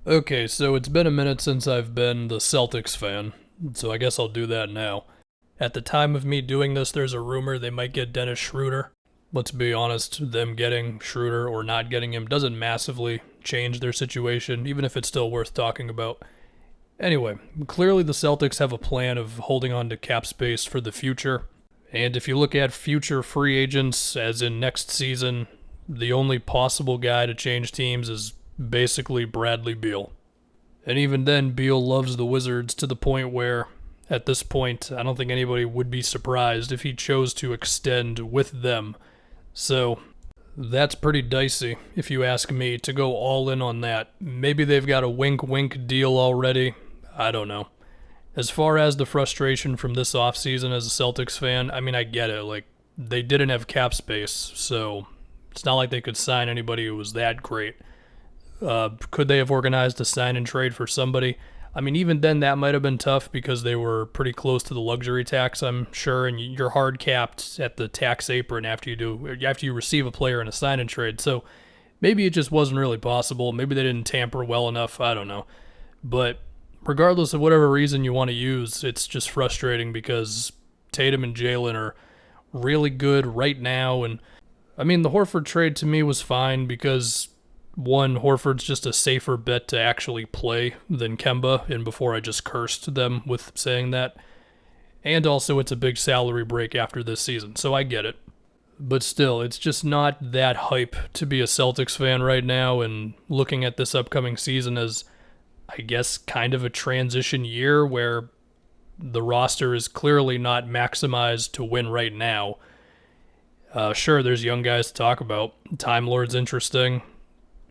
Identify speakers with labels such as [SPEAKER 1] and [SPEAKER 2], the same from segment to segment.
[SPEAKER 1] Okay, so it's been a minute since I've been the Celtics fan, so I guess I'll do that now. At the time of me doing this, there's a rumor they might get Dennis Schroeder. Let's be honest, them getting Schroeder or not getting him doesn't massively change their situation, even if it's still worth talking about. Anyway, clearly the Celtics have a plan of holding on to cap space for the future. And if you look at future free agents, as in next season, the only possible guy to change teams is basically Bradley Beal. And even then, Beal loves the Wizards to the point where, at this point, I don't think anybody would be surprised if he chose to extend with them. So, that's pretty dicey, if you ask me, to go all in on that. Maybe they've got a wink-wink deal already. I don't know. As far as the frustration from this offseason as a Celtics fan, I mean, I get it. Like, they didn't have cap space, so it's not like they could sign anybody who was that great. Could they have organized a sign and trade for somebody? I mean, even then, that might have been tough because they were pretty close to the luxury tax, I'm sure, and you're hard capped at the tax apron after you receive a player in a sign and trade. So maybe it just wasn't really possible. Maybe they didn't tamper well enough. I don't know. But regardless of whatever reason you want to use, it's just frustrating because Tatum and Jalen are really good right now. And I mean, the Horford trade to me was fine because one, Horford's just a safer bet to actually play than Kemba, and before I just cursed them with saying that. And also, it's a big salary break after this season, so I get it. But still, it's just not that hype to be a Celtics fan right now, and looking at this upcoming season as, I guess, kind of a transition year where the roster is clearly not maximized to win right now. Sure, there's young guys to talk about. Time Lord's interesting.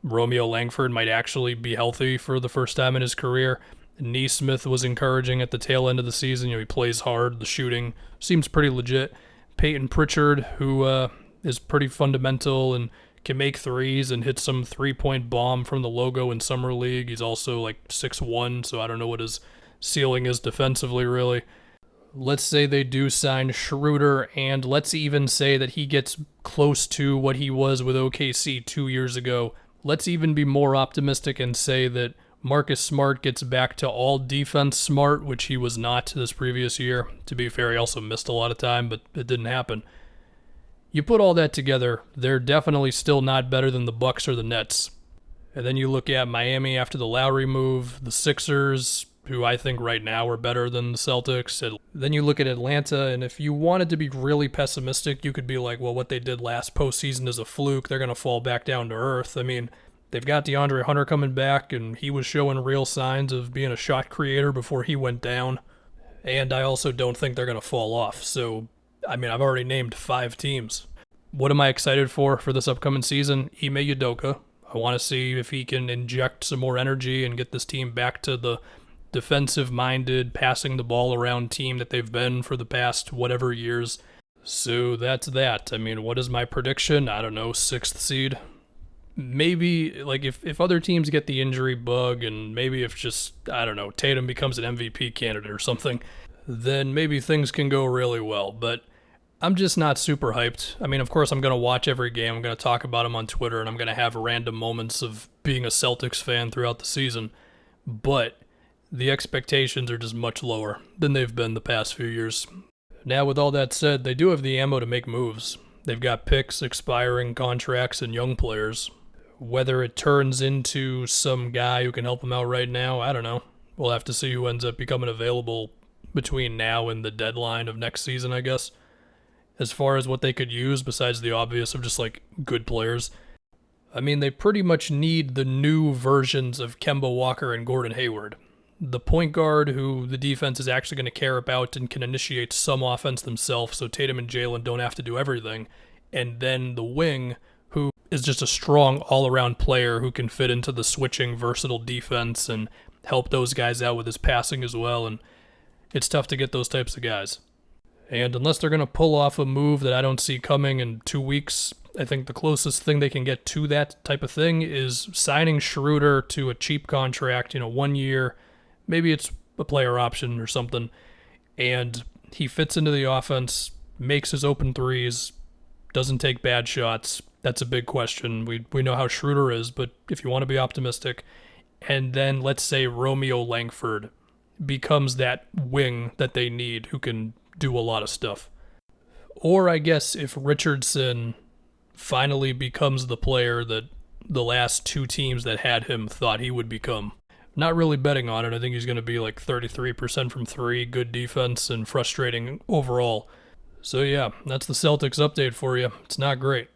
[SPEAKER 1] Romeo Langford might actually be healthy for the first time in his career. Neesmith was encouraging at the tail end of the season. He plays hard. The shooting seems pretty legit. Peyton Pritchard, who is pretty fundamental and can make threes and hit some three-point bomb from the logo in Summer League. He's also like 6'1", so I don't know what his ceiling is defensively, really. Let's say they do sign Schroeder, and let's even say that he gets close to what he was with OKC 2 years ago. Let's even be more optimistic and say that Marcus Smart gets back to all defense smart, which he was not this previous year. To be fair, he also missed a lot of time, but it didn't happen. You put all that together, they're definitely still not better than the Bucks or the Nets. And then you look at Miami after the Lowry move, the Sixers, who I think right now are better than the Celtics. And then you look at Atlanta, and if you wanted to be really pessimistic, you could be like, well, what they did last postseason is a fluke. They're going to fall back down to earth. I mean, they've got DeAndre Hunter coming back, and he was showing real signs of being a shot creator before he went down. And I also don't think they're going to fall off. So, I mean, I've already named 5 teams. What am I excited for this upcoming season? Ime Udoka. I want to see if he can inject some more energy and get this team back to the defensive-minded, passing the ball around team that they've been for the past whatever years. So that's that. I mean, what is my prediction? I don't know, 6th seed? Maybe, like, if other teams get the injury bug and maybe if just, I don't know, Tatum becomes an MVP candidate or something, then maybe things can go really well. But I'm just not super hyped. I mean, of course, I'm going to watch every game. I'm going to talk about them on Twitter, and I'm going to have random moments of being a Celtics fan throughout the season. But the expectations are just much lower than they've been the past few years. Now, with all that said, they do have the ammo to make moves. They've got picks, expiring contracts, and young players. Whether it turns into some guy who can help them out right now, I don't know. We'll have to see who ends up becoming available between now and the deadline of next season, I guess. As far as what they could use, besides the obvious of just, like, good players, I mean, they pretty much need the new versions of Kemba Walker and Gordon Hayward. The point guard who the defense is actually going to care about and can initiate some offense themselves so Tatum and Jalen don't have to do everything. And then the wing who is just a strong all-around player who can fit into the switching, versatile defense and help those guys out with his passing as well. And it's tough to get those types of guys. And unless they're going to pull off a move that I don't see coming in 2 weeks, I think the closest thing they can get to that type of thing is signing Schroeder to a cheap contract, 1 year. Maybe it's a player option or something, and he fits into the offense, makes his open threes, doesn't take bad shots. That's a big question. We know how Schroeder is, but if you want to be optimistic, and then let's say Romeo Langford becomes that wing that they need who can do a lot of stuff. Or I guess if Richardson finally becomes the player that the last two teams that had him thought he would become. Not really betting on it. I think he's going to be like 33% from three, good defense, and frustrating overall. So yeah, that's the Celtics update for you. It's not great.